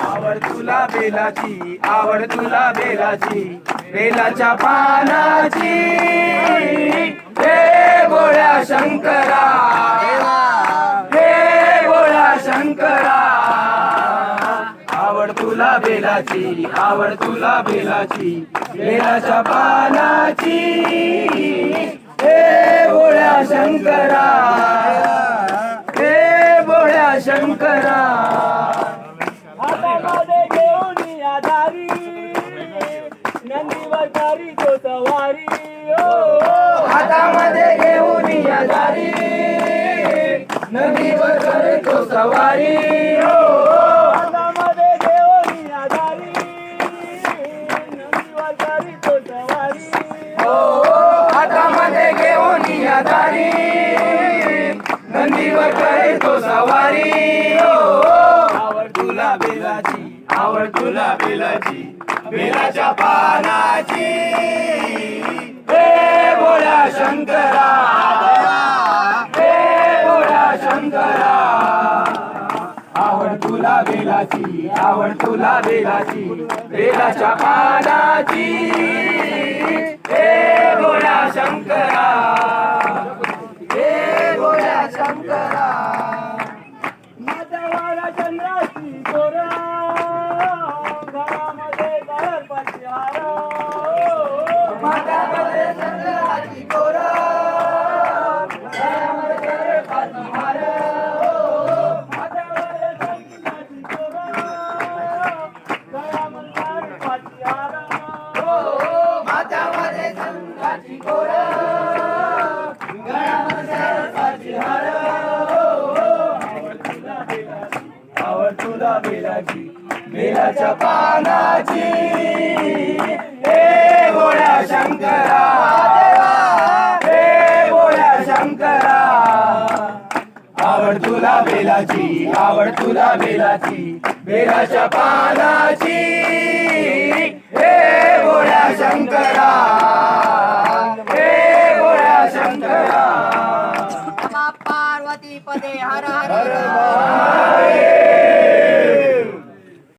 आवड तुला बेलाची, आवड तुला बेलाची, बेलाच्या पानाची, हे गोळ्या शंकरा, हे गोळ्या शंकरा. आवड तुला बेलाची, आवड तुला बेलाची, बेलाच्या पानाची, हे गोळ्या शंकरा, हे गोळ्या शंकरा. हातामध्ये घेऊन या दारी, नंदीवर करी तो सवारी. हातामध्ये घेऊन या दारी, नदीवर करतो सवारी. हातामध्ये घेऊन या दारी, नंदीवर करी तो सवारी. हातामध्ये घेऊन या दारी, नंदीवर करतो सवारी. आवड तुला बेलाची, आवड तुला बेलाची, बेलाच्या पानाची, हे गोळ्या शंकरा, हे गोळ्या शंकरा. आवड तुला बेलाची, आवड तुला बेलाची, बेलाच्या पानाची, हे गोळ्या शंकरा, हे गोळ्या शंकरा. माथ्यावर चंद्राची दोरा, गळ्यामध्ये दर्पाची हार. माथ्यामध्ये चंद्राची दोरा, गळ्यामध्ये दर्पाची हार. माथ्यावर चंद्राची दोरा, गळ्यामध्ये दर्पाची हार. माथ्यामध्ये चंद्राची दोरा, गळ्यामध्ये दर्पाची हार. आवड तुला बेलाची, बेलाच्या पानाची, हे गोळ्या शंकरा, हे गोळ्या शंकरा. आवड तुला बेलाची, आवड तुला बेलाची, बेलाच्या पानाची, हे गोळ्या शंकरा.